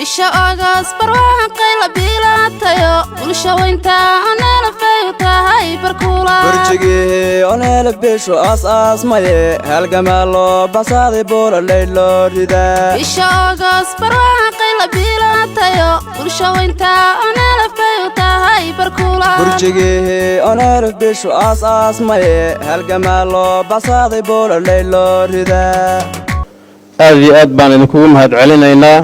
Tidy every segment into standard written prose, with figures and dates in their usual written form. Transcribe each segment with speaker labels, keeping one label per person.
Speaker 1: bisha August barwaaqay la bilaatayo bulsho weynta anala faytahay barkula
Speaker 2: burjigii oneel bisho aas maye halgamalo basaaday bool leeylo rida
Speaker 1: bisha August barwaaqay la bilaatayo bulsho weynta anala faytahay barkula
Speaker 2: burjigii oneel bisho aas maye halgamalo basaaday bool leeylo rida
Speaker 3: aad baan idinku mahad celinaynaa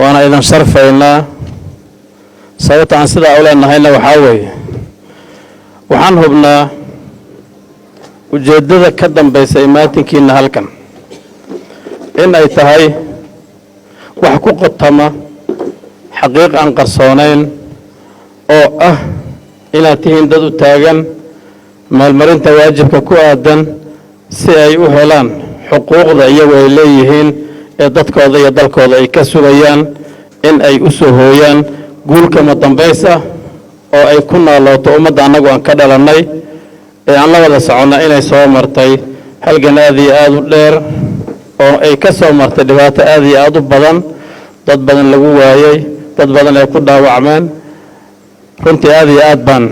Speaker 3: waana idin sharfaynaa sababta aan sida u leenahayna waxa weeye waxaan hubnaa ujeedada ka dambaysa imaatinkiina halkan in ay tahay wax ku qotama xaqiiq aan qarsoonayn oo ah inaad tihiin dad u taagan maalmarinta waajibka ku aadan si ay u helaan xuquuqda iyagu ay leeyihiin ee dadkooda iyo dalkooda ay ka sugayaan in ay u soo hooyaan guulka madambaysa oo ay ku noolaato ummadda annagu aan ka dhalannay ee aan la wada soconna inay soo martay halgan aad iyo aad u dheer oo ay ka soo martay dhibaato aad iyo aad u badan dad badan lagu waayey dad badan ay ku dhaawacmeen runtii aad iyo aad baan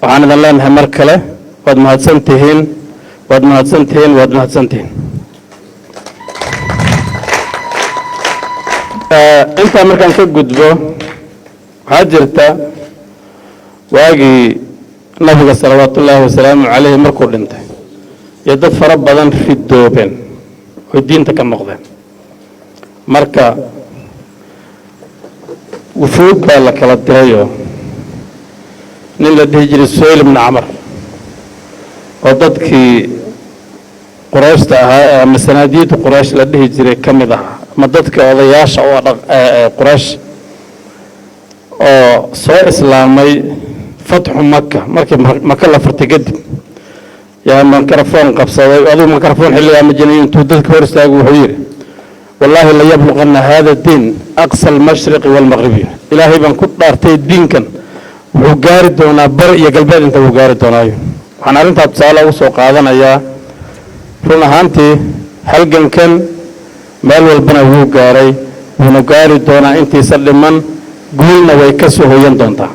Speaker 3: waxaan idin leenahay mar kale waad mahadsantihiin waad mahadsantihiin waad mahadsantihiin inta markaan ka gudbo waxaa jirta waagii nabiga salawaatullaahi wasalaamu calayhi markuu dhintay iyo dad fara badan ridoobeen oo diinta ka noqdeen marka wufuud baa la kala dirayoo nin la dhihi jiray suhayl ibnu camar oo dadkii qurayshta ahaa ama sanaadiidda quraysh la dhihi jiray ka mid ahaa ama dadka odayaasha oo quraysh oo soo islaamay fatxu maka markii maka la furtay kadib yaa mikrafoon qabsaday adigu mikrafoon xilligaa majinay intuu dadka hor istaago wuxuu yidhi wallaahi la yabluqanna hada diin aqsa almashriqi waalmaqribi ilaahay baan ku dhaartay diinkan wuxuu gaari doonaa bari iyo galbeed inta uu gaari doonaayo waxaan arrintaa tusaale ugu soo qaadanayaa run ahaantii halgankan meel walbana wuu gaaray wuuna gaari doonaa intiisa dhiman guulna way ka soo hoyan doontaa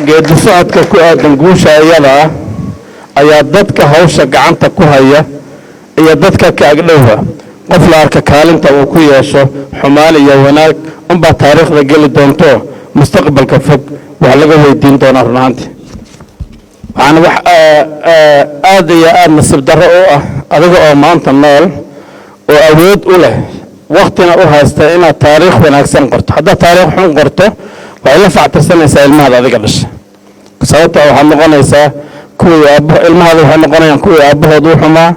Speaker 3: geedi socodka ku aadan guusha iyada ah ayaa dadka hawsha gacanta ku haya iyo dadka ka agdhowba qof la arka kaalinta uu ku yeesho xumaan iyo wanaag unbaa taariikhda geli doonto mustaqbalka fog wax laga weydiin doonaa run ahaantii waxaan wax aad iyo aad nasiib darro u ah adiga oo maanta nool oo awood u leh waqtina u haysta inaad taariikh wanaagsan qorto haddaad taariikh xun qorto waxay la factirsanaysaa ilmahaada adiga dhasha sababta waxaad noqonaysaa ilmahaada waxay noqonayaan kuwii aabbahood u xumaa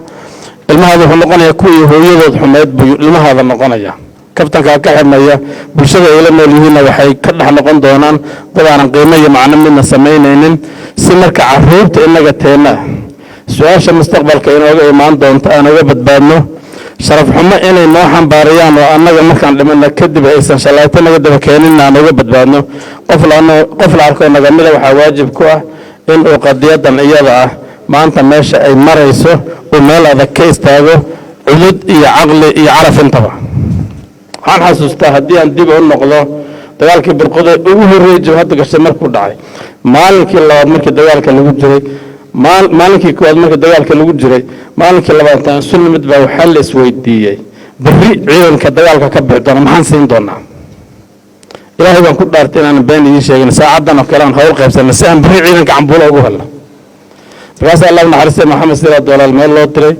Speaker 3: ilmahaada wuxuu noqonayaa kuwii hooyadood xumeyd buu ilmahaada noqonaya kabtankaa ka xidmaya bulshada ay la nool yihiinna waxay ka dhex noqon doonaan dad aanan qiimo iyo macno midna samaynaynin si marka carruurta innaga teenna su-aasha mustaqbalka inooga imaan doonto aan uga badbaadno sharaf xumo inay noo xambaarayaan oo annaga markaan dhimanna kadib aysan shallaayto naga daba keenin aan uga badbaadno qof la arko naga mida waxaa waajib ku ah in uu qadiyadan iyada ah maanta meesha ay marayso uu meel adag ka istaago cudud iyo caqli iyo caraf intaba waxaan xasuustaa haddii aan dib u noqdo dagaalkii burquda ugu horreeyay jabhadda gashay markuu dhacay maalinkii labaad markii dagaalka lagu jiray maalinkii koowaad markii dagaalka lagu jiray maalinkii labaad aan sunnimid baa waxaa la isweydiiyey berri ciidanka dagaalka ka bixi doona maxaan siin doonaa ilaahay baan ku dhaartay inaan been idiin sheegin saacaddan oo kale aan hawl qaybsanay si aan berri ciidanka cambuulo ugu helno markaasaa allah naxariistay maxamed siraad dolaal meel loo diray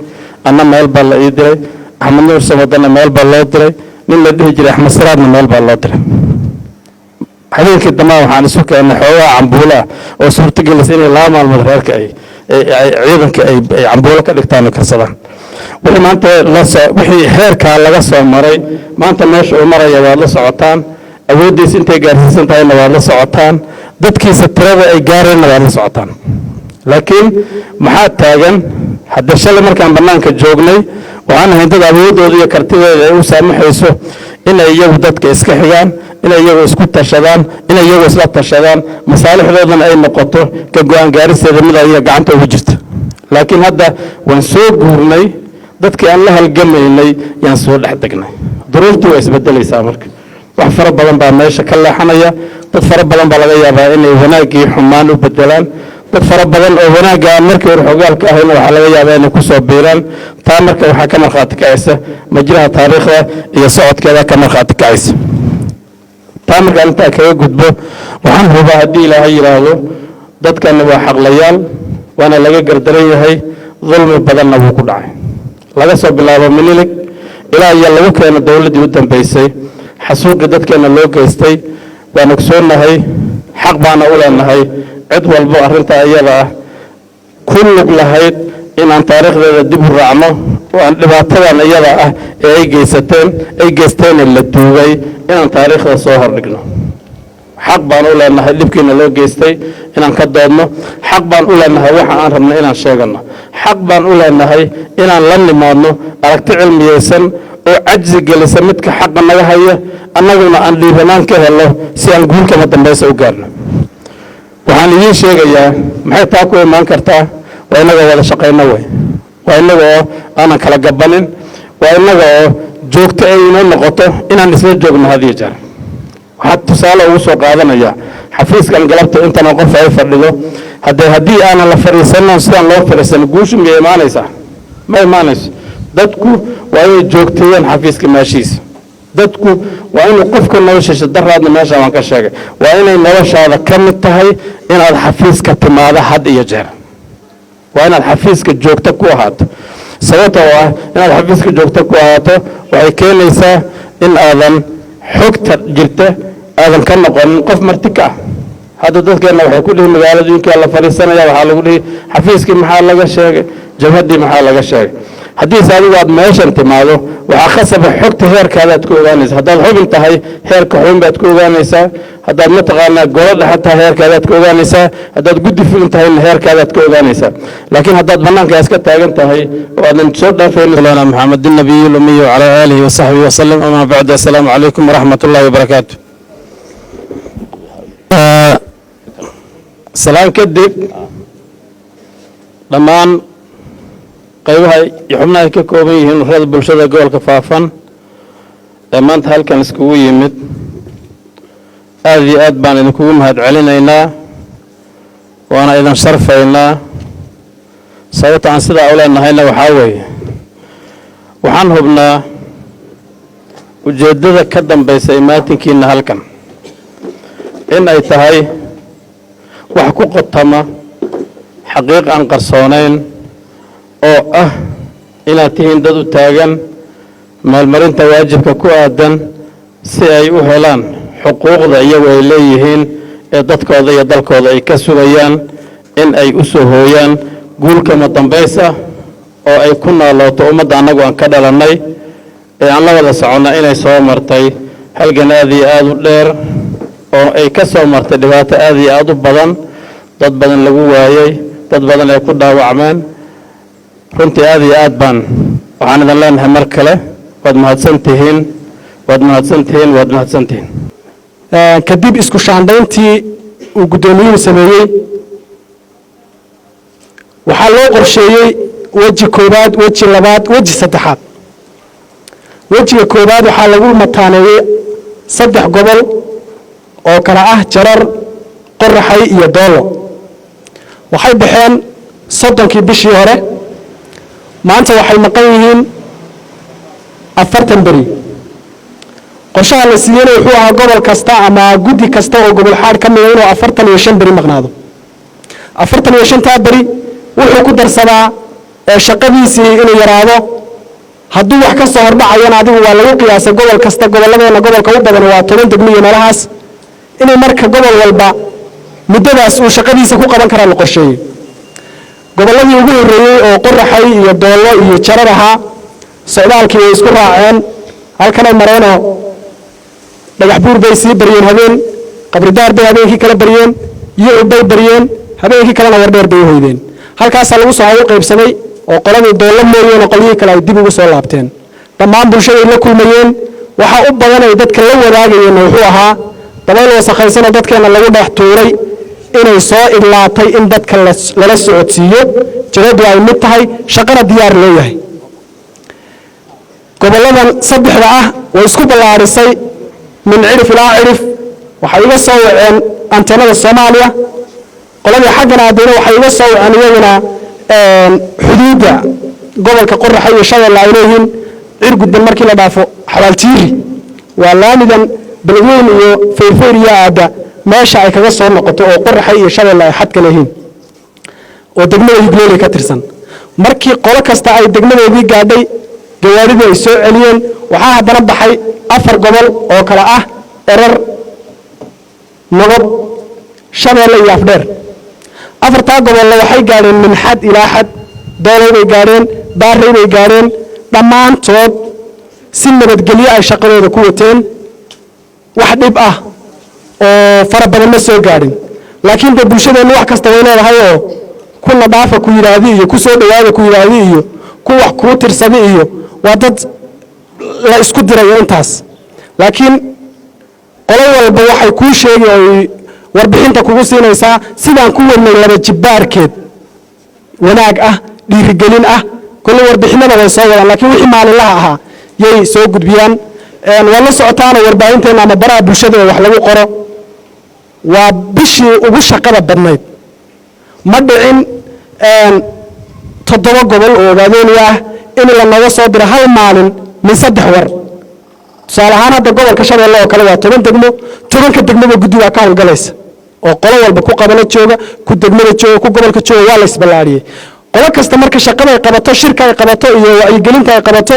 Speaker 3: anna meel baa la ii diray axmed nuur samadana meel baa loo diray nin la dhihi jiray axmed siraadna meel baa loo diray habeenkii dambaa waxaan isu keennay xoogaa cambuula oo suurtagelis inay laba maalmood reerka ciidanka ay cambuulo ka dhigtaan oo karsadaan wixii maanta wixii heerkaa laga soo maray maanta meesha uu maraya waad la socotaan awooddiisa intay gaarsiisan tahayna waad la socotaan dadkiisa tirada ay gaareenna waad la socotaan laakiin maxaa taagan hadda shalay markaan bannaanka joognay waxaan ahayn dad awooddooda iyo kartidooda ay u saamaxayso inay iyagu dadka iska xigaan inay iyagu isku tashadaan inay iyagu isla tashadaan masaalixdoodana ay noqoto ka go-aan gaaristeeda mid ayaga gacanta ugu jirta laakiin hadda waan soo guurnay dadkii aan la halgamaynay yaan soo dhex degnay duruuftii waa isbedelaysaa marka wax fara badan baa meesha ka leexanaya dad fara badan baa laga yaabaa inay wanaaggii xumaan u bedelaan dad fara badan oo wanaagga aan markii hore xogaalka ahayna waxaa laga yaabaa inay ku soo biiraan taa marka waxaa ka markhaati kacaysa majraha taariikhda iyo socodkeeda ka markhaati kacaysa taa markaan intaa kaga gudbo waxaan hubaa haddii ilaahay yidhaahdo dadkani waa xaqlayaal waana laga gardaran yahay dulmi badanna wuu ku dhacay laga soo bilaabo minilig ilaa iyo lagu keeno dowladdii u dambaysay xasuuqii dadkeenna loo geystay waan ogsoonnahay xaq baana u leenahay cid walbo arrintaa iyada ah ku lug lahayd inaan taariikhdeeda dib u raacno oo aan dhibaatadan iyada ah ee ay geysteen la duugay inaan taariikhda soo hordhigno xaq baan u leenahay dhibkiina loo geystay inaan ka doodno xaq baan u leenahay waxa aan rabno inaan sheegano xaq baan u leenahay inaan la nimaadno aragti cilmiyeysan oo cajzi gelisa midka xaqa naga haya annaguna aan dhiibanaan ka helno si aan guulkama dambaysa u gaarno waxaan idiin sheegayaa maxay taa ku imaan kartaa waa innaga wada shaqayno wey waa innaga oo aanan kala gabanin waa innaga oo joogto ay inoo noqoto inaan isla joogno had iyo jeer waxaa tusaale ugu soo qaadanaya xafiiskan galabta intan qof ay fadhido haddii aanan la fadhiisanon sidaan loo fadhiisan guushu miyay imaanaysaa ma imaanayso dadku waa inay joogteeyaan xafiiska meeshiisa dadku waa inuu qofka noloshiisa daraadna meesha waan ka sheegay waa inay noloshaada ka mid tahay inaad xafiiska timaado had iyo jeer waa inaad xafiiska joogto ku ahaato sababtoo ah inaad xafiiska joogto ku ahaato waxay keenaysaa in aadan xogta jirta aadan ka noqonin qof marti ka ah hadda dadkeenna waxay ku dhihi magaaladooyinkaa la fadhiisanaya waxaa lagu dhihi xafiiskii maxaa laga sheegay jabhaddii maxaa laga sheegay haddiise adigu aad meeshan timaado waxaa khasaba xogta heerkaadaad ku ogaanaysa haddaad xubin tahay heerka xubin baad ku ogaanaysaa haddaad mataqaanaa golo dhexe tahay heerkaadaad ka ogaanaysaa haddaad guddi fulin tahayna heerkaadaad ka ogaanaysaa laakiin haddaad bannaanka iska taagan tahay oo aadan soo dhaafayna maxamed nabiy lumiy wacalaa aalihi wasaxbihi wasalam amaa bacdu assalaamu calaykum waraxmat ullahi wabarakaatu salaan kadib dhammaan qaybaha iyo xubnaha ay ka kooban yihiin ururada bulshada gobolka faafan ee maanta halkan iskugu yimid aad iyo aad baan idinkugu mahad celinaynaa waana idin sharfaynaa sababta aan sidaa u leenahayna waxaa weeye waxaan hubnaa ujeeddada ka dambaysa imaatinkiina halkan in ay tahay wax ku qotama xaqiiq aan qarsoonayn oo ah inaad tihiin dad u taagan maalmarinta waajibka ku aadan si ay u helaan xuquuqda iyagu ay leeyihiin ee dadkooda iyo dalkooda ay ka sugayaan in ay u soo hooyaan guulkama dambays ah oo ay ku noolooto ummadda annagu aan ka dhalannay ee aan la wada soconna inay soo martay halgan aad iyo aad u dheer oo ay ka soo martay dhibaato aad iyo aad u badan dad badan lagu waayey dad badan ay ku dhaawacmeen runtii aad iyo aad baan waxaan idin leenahay mar kale waad mahadsantihiin waad mahadsantihiin waad mahadsantihiin
Speaker 4: kadib isku shaandhayntii uu guddoomiyuhu sameeyey waxaa loo qorsheeyey weji koowaad weji labaad weji saddexaad wejiga koowaad waxaa lagu mataaneeyey 3 gobol oo kala ah Jarar Qoraxay iyo Doolo waxay baxeen 30kii bishii hore maanta waxay maqan yihiin 40 bari qorshaha la siiyay wuxuu ahaa gobol kasta ama guddi kasta oo gobol xaar ka mid ah inuu 45 bari maqnaado 45 bari wuxuu ku darsadaa shaqadiisii inuu yaraado hadduu wax ka soo hordhacayana adigu waa lagu qiyaasay gobol kasta goboladeena gobolka u badan waa 10 degmo iyo meelahaas inay marka gobol walba muddadaas uu shaqadiisa ku qaban karaa la qorsheeyay gobolladii ugu horeeyay oo Qoraxay iyo Doolo iyo Jarar ahaa socdaalkii ay isku raaceen halkan ay mareeno dhagax buur bay sii bariyeen habeen qabridaar bay habeenkii kala bariyeen iyo bay bariyeen habeenkii kalena wardheer bay hoydeen halkaas lagu soo hayo qaybsamay oo qoladii Doolo mooyeen oo qoliyay kala dib ugu soo laabteen dhammaan bulshada la kulmayeen waxa u badan ay dadka la wadaagayeen wuxuu ahaa dabayl wasakhaysan oo dadkeena lagu dhex tuuray inay soo idlaatay in dadka lala socodsiiyo jawadu ay mid tahay shaqada diyaar loo yahay goboladan saddexda ah way isku ballaarisay min cirif ilaa cirif waxay iga soo waceen anteenada Soomaaliya qoladii xaggana adeena waxay iga soo waceen iyaguna xuduudda gobolka Qorraxay iyo Shabeelle ay leeyihiin cirguddan markii la dhaafo xawaaltiiri waa laamidan balweyn iyo feerfeeriya aada meesha ay kaga soo noqoto oo Qorraxay iyo Shabeelle ay xad ka leeyihiin oo degmada Higley ka tirsan markii qolo kasta ay degmadeedii gaadhay gawaarida ay soo celiyeen waxa haddana baxay 4 gobol oo kala ah erar nabad Shabeelle iyo Afdheer afarta gobol waxay gaareen min xad ilaa xad doolay bay gaareen baarray bay gaareen dhammaantood si nabadgelyo ay shaqadooda ku wateen wax dhib ah oo fara badan ma soo gaarin laakiin bulshadeenu wax kasta way leedahay oo kuna dhaafa ku yiraahdo iyo ku soo dhawaada ku yiraahdo iyo ku wax ku tirsada iyo waa dad la isku diray intaas laakiin qolo walba waxay ku sheegay warbixinta kugu siinaysaa sidaan ku wadnay laba jibaarkeed wanaag ah dhiirigelin ah kullu warbixinada way soo wadaan laakiin wixii maalinlaha ahaa yay soo gudbiyaan wala socotaan warbaahinteena ama baraha bulshada wax lagu qoro waa bishii ugu shaqada badnayd ma dhicin 7 gobol oo ogaadeenaya in la naga soo diro hal maalin min 3 war salahan hadda gobolka Shabeelle oo kale waa 10 degmo 10ka degmada guddiga ka howlgalaysa oo qolo walba ku qabana jooga ku degmada jooga ku gobolka jooga waa la isbalaariyay qolo kasta marka shaqada ay qabato shirka ay qabato iyo wacyigelinta ay qabato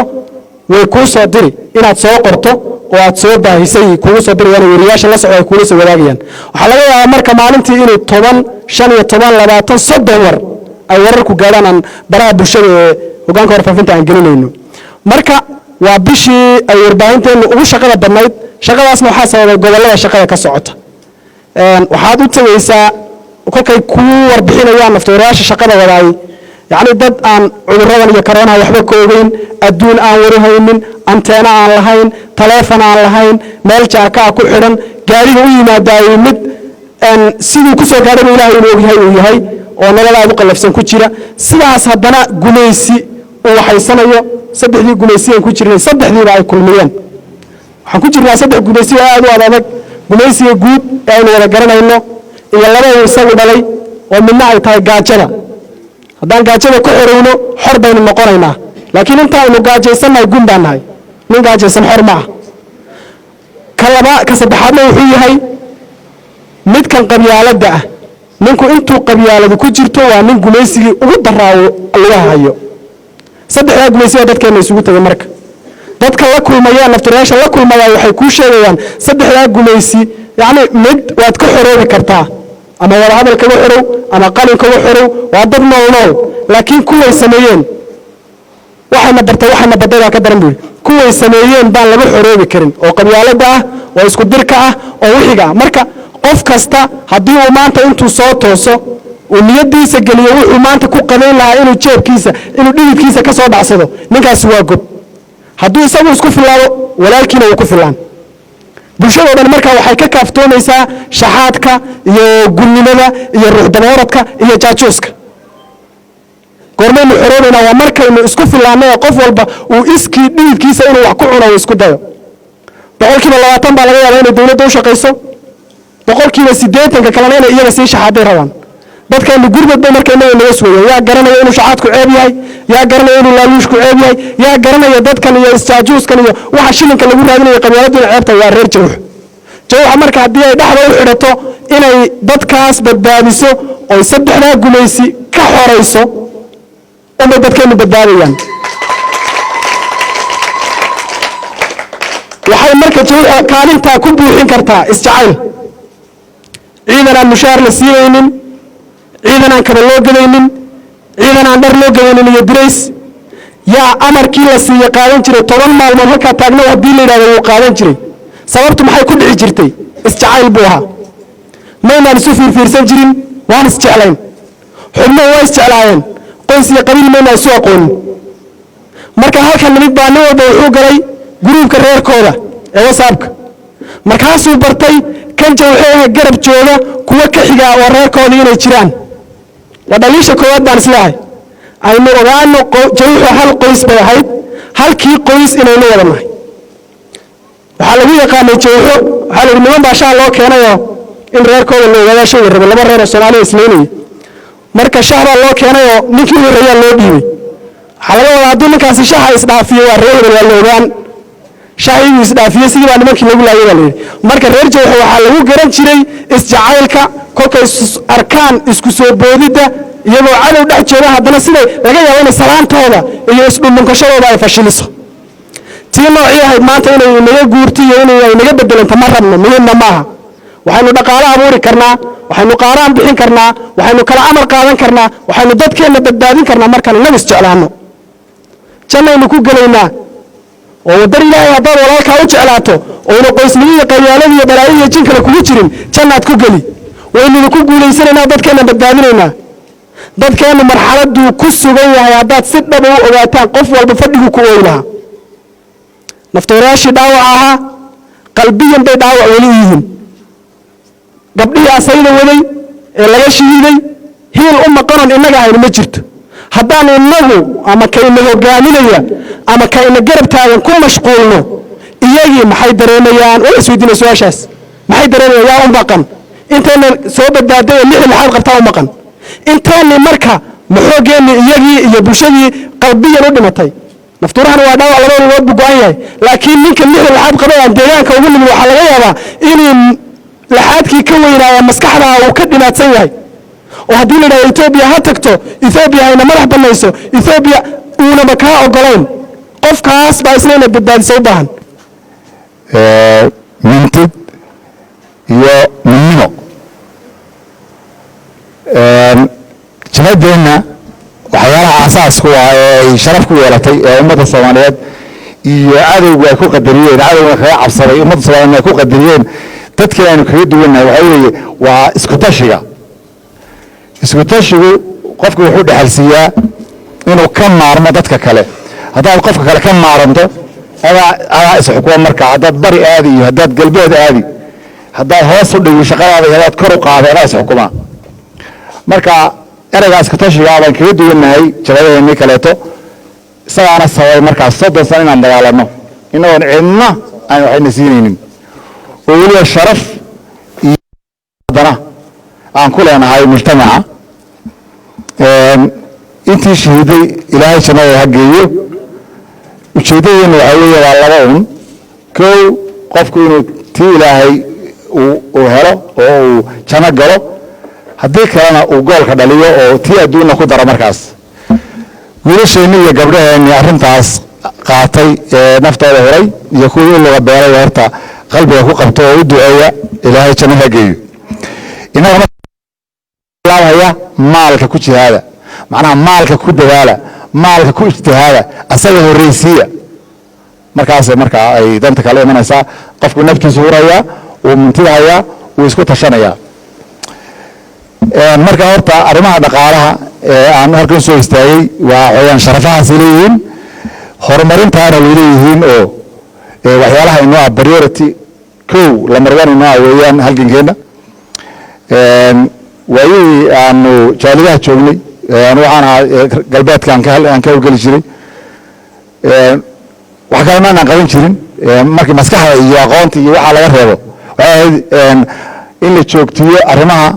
Speaker 4: way ku soo diri inaad soo qorto oo aad soo baahisay kugu soo dirayaan wariyaasha la socda ay kugu soo wadaagayaan waxa laga yaabaa marka maalintii inuu 10 15 20 30 war ay warar ku gaaraan baraha bulshada ee hogaanka warfaafinta aan gelinayno marka waa bishii ay warbaahinteenu ugu shaqada badnayd shaqadaasna waxa sababay gobolada shaqada ka socota waxaad u tagaysaa kolkay ku warbixinayaan naftooriyaasha shaqada wadaay يعني dad aan cuduradan iyo corona waxba ka ogeyn adduun aan warahaynin anteena aan lahayn telefoon aan lahayn meel jaaka ku xiran gaariga u yimaadaay mid sidoo ku soo gaadhay Ilaahay inuu yahay oo nololaadu qalafsan ku jira sidaas haddana gumaysi oo waxaysanayo saddexdii gumaysi aan ku jirnay saddexdiiba ay kulmiyeen waxaan ku jirnaa saddex gumaysi aad u adag gumaysiga guud ee aynu wada garanayno iyo laba isagu dhalay oo midna ay tahay gaajada haddaan gaajada ku xoreyno xor baynu noqonaynaa laakiin inta aynu gaajaysannahay gun baan nahay nin gaajaysan xor ma aha ka saddexaadna wuxuu yahay midkan qabyaaladda ah ninku intuu qabyaaladu ku jirto waa nin gumaysigii ugu daraawo laga hayo saddexdaa gumaysiga dadkeena isugu tagay marka dadka la kulmaya naftireesha la kulmaya waxay ku sheegayaan saddexdaa gumaysi yani mid waad ka xoroobi kartaa ama wada hadal kaga xorow ama qalin kaga xorow waa dad nool laakiin kuway sameeyeen waxana badada ka daran buu kuway sameeyeen baan laga xoroobi karin oo qabyaalada ah oo isku dirka ah oo wixiga marka qof kasta hadii uu maanta intuu soo tooso uu niyadiisa galiyo wuxuu maanta ku qabeyn lahaa inuu jeebkiisa inuu dhigidkiisa ka soo dhacsado ninkaas waa gob hadduu isagu isku filaado walaalkiina uu ku filaan bulshada dhan marka waxay ka kaaftoonaysaa shaxaadka iyo gulnimada iyo ruux dabooradka iyo jaajuuska goormaynu xoroonayna waa markaynu isku filaanay qof walba uu iskii dhigidkiisa inuu wax ku cuno isku dayo 20% baa laga yaabaa inay dawladda u shaqeyso 80% kalena inay iyaga sii shaxaaday rabaan dadkaynu gurbad bay markaynu naga suuyo yaa garanaya inuu shaxaadku ceeb yahay yaa garanaya inuu laaluushku ceeb yahay yaa garanaya dadkan iyo istaajuuskan iyo waxa shilinka lagu raadinayo qabyaaladuna ceebta waa reer jawxa marka hadii ay dhaxda u xidhato inay dadkaas badbaadiso oo saddexdaa gumaysi ka xoreyso oo dadkaynu badbaadayaan waxay marka jawxa kaalinta ku buuxin kartaa isjacayl ciidan aan mushaar la siinaynin ciidan aan kaba loo galaynin ciidan aan dhar loo galaynin iyo dirays yaa amarkii la siiyay qaadan jiray 10 maalmood halka taagna hadii la yiraahdo uu qaadan jiray sababtu maxay ku dhici jirtay isjacayl buu ahaa maynaan isu fiirsan jirin waan isjeclayn xubno way isjeclaayeen qoys iyo qabiil maynaan isu aqoon marka halkan mid baa nin walba wuxuu galay gruubka reerkooda ee WhatsApp markaasuu bartay kan jawxeeha garab jooga kuwa ka xiga oo reerkooda inay jiraan wadaliisha koowaad baan islaahay aynu ogaano jawxo hal qoys bay ahayd halkii qoys inaynu wada nahay waxaa lagu yaqaanay jawxo waxaa la yidhi niman baa shaha loo keenayoo in reerkooda la ogaadaa shayga raba laba reer oo soomaaliya isleynaya marka shah baa loo keenayoo ninkii u horreeyaa loo dhiibay waxaa laga wadaa hadduu ninkaasi shaha isdhaafiyo waa reer hebel waa la ogaan shahiguu isdhaafiyey sidii baa nimankii lagu laayay baa la yidhi marka reer jawxo waxaa lagu garan jiray isjacaylka kolkay arkaan isku soo boodidda iyagoo cadow dhex jooga haddana siday laga yaabo inay salaantooda iyo isdhundhunkashadooda ay fashiliso tii noocii ahayd maanta inay naga guurto iyo inay naga bedelanta ma rabno muhiimna maaha waxaynu dhaqaale abuuri karnaa waxaynu qaaraan bixin karnaa waxaynu kala amar qaadan karnaa waxaynu dadkeenna badbaadin karnaa markaan inaga isjeclaano jannaynu ku gelaynaa oo waddan ilaahay haddaad walaalkaa u jeclaato oyna qoysnimo iyo qabyaalada iyo balaayo iyo jin kale kugu jirin jannaad ku geli waynuna ku guulaysanaynaa dadkeenna badbaadinaynaa dadkeennu marxaladduu ku sugan yahay haddaad si dhaba u ogaataan qof walba fadhiguu ku ooyi lahaa naftoorayaashii dhaawac ahaa qalbiyan bay dhaawac weli u yihiin gabdhihii asayda waday ee laga shahiiday hiil u maqanon innaga ahaynu ma jirto haddaan innagu ama kayna hogaaminaya ama kayna garab taagan ku mashquulno iyagii maxay dareemayaan waa isweydiina su-aashaas maxay dareemayaan yaa u maqan intayna soo badbaaday ee lixi maxaad qabtaa u maqan intayni marka maxoogeenni iyagii iyo bulshadii qalbiyan u dhimatay naftuurahana waa dhaawac laba lugood buu go-an yahay laakiin ninka lixi laxaad qabay aan deegaanka ugu nimid waxaa laga yaabaa inuu laxaadkii ka weynaaya maskaxdaa uu ka dhimaadsan yahay oo haddii la yidhahdo etoobiya ha tagto etoobiya hayna madax bannayso etoobiya uunaba kaa ogolayn qofkaas baa isna inay badbaadisa u baahan
Speaker 5: mintid iyo midnimo jabadeenna waxyaalaha aasaasku ah ee ay sharaf ku yeelatay ee ummadda soomaaliyeed iyo cadowgu ay ku qadariyeen cadowga kaga cabsaday ummadda soomaaliyeed ay ku qadariyeen dadkii aynu kaga duwannahay waxaa weeye waa iskutashiga iskutashigu qofku wuxuu dhexalsiiyaa inuu ka maarmo dadka kale haddaad qofka kale ka maaranto adaa isxukuma marka haddaad bari aadi iyo haddaad galbeed aadi haddaad hoos u dhigi shaqadaada iyo haddaad kor u qaaday adaa isxukuma marka ereygaa iskutashiga baan kaga duwannahay jabadaheennii kaleeto isagaana sababay markaas 30 sano inaan dagaalanno inagoon cidna aan waxayna siinaynin oo weliba sharaf iyo dana aan ku leenahay mujtamaca intii shahiiday ilaahay jannada ha geeyo ujeedadeena waxaa weeye waa laba un kow qofku inuu tii ilaahay uu helo oo uu janno galo haddii kalena uu goolka dhaliyo oo tii adduunna ku daro markaas wiilasheenni iyo gabdhaheenni arrintaas qaatay ee naftooda huray iyo kuwii u luga beelay horta qalbiga ku qabto oo u duceeya ilaahay janno ha geeyo innaga laabaya maalka ku jihaada macnaha maalka ku dadaala maalka ku ijtihaada asaga horreysiiya markaasay markaa ay danta kale imanaysaa qofku naftiisu hurayaa uu mintidahayaa uu isku tashanayaa marka horta arrimaha dhaqaalaha aan halkan soo istaagay waa waxayaan sharafahaasi leeyihiin horumarintaana way leeyihiin oo waxyaalaha inoo ah priority kow lamarwan inoo ah weeyaan halgankeenna waayihii aanu jaalidaha joognay waxaan ahaa galbeedka aan ka howlgeli jiray wax kalena aanan qaban jirin markii maskaxda iyo aqoonta iyo waxaa laga reebo waxay ahayd in la joogtiyo arrimaha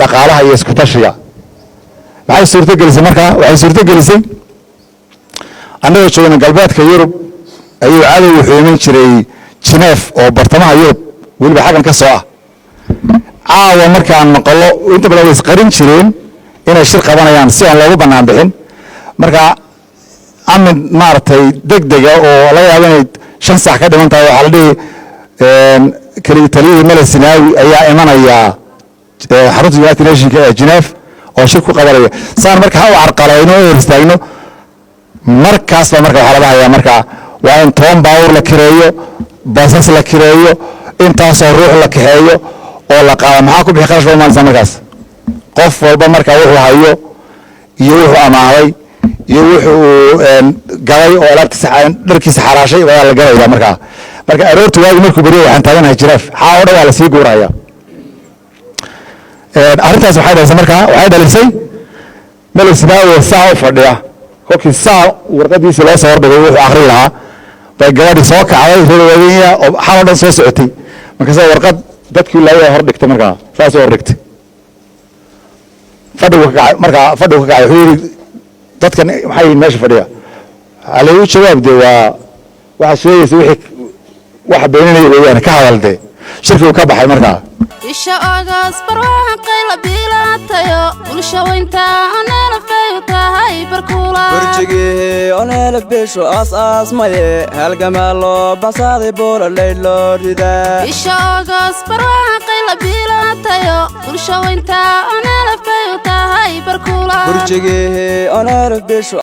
Speaker 5: dhaqaalaha iyo isku tashiga maxay suurtogelisay markaa waxay suurtogelisay annagoo joogna galbeedka yurub ayuu cadowgu xuumin jiray jineef oo bartamaha yurub weliba xaggan ka soo ah caawa markaan maqlo inta badan way isqarin jireen inay shir qabanayaan si aan loogu bannaan bixin marka amin maaragtay degdega oo laga yaabo inay 5 sax ka dhiman tahay waxaa la dhihi keliya taliyihii mele sinaawi ayaa imanaya xarunta united nationka ee Geneva oo shir ku qabanaya saan marka ha u carqalayno oo istaagno markaas baa marka waxa la hayaa marka waa in toon baawur la kireeyo basas la kireeyo intaasoo ruux la kaxeeyo oo la qaado maxaa ku bixi qarash baa markaas qof walba marka wuxuu hayo iyo wuxuu amaaday iyo wuxuu galay oo alaabtiisa dharkiisa xaraashay waa la galaya marka aroortu waagi markuu bariyo waxaan taaganahay Geneva xaa oo dhan la sii guuraya arrintaas waxay dhalisay markaa waxay dhalisay meel isbaawo saa u fadhiya kolkii saa warqadiisii loo soo hordhigay wuxuu akhri lahaa bay gabadhii soo kacday reer waaweynya oo xal oo dhan soo socotay markaasa warqad dadkii laaya hor dhigtay markaa saasoo hor dhigtay fadhigu ka kacay markaa fadhigu ka kacay wuxuu yidhi dadkan maxay yihiin meesha fadhiya halagu jawaab dee waa waxaa sheegaysa wixii waxa beeninaya weeyaan ka hadaldee shirkigu ka baxay markaa
Speaker 1: isha ogaas barwaaqay la bilaatayo bulsho weynta onelafay u tahay barkuula
Speaker 2: burjigii oneelaf beeshu aas maye halgamaa loo baxsaaday boololey loo ridaa
Speaker 1: isha ogaas barwaaqay la bilaatayo bulsho weynta onelafay u tahay barkuula
Speaker 2: burjigii oneelaf beeshu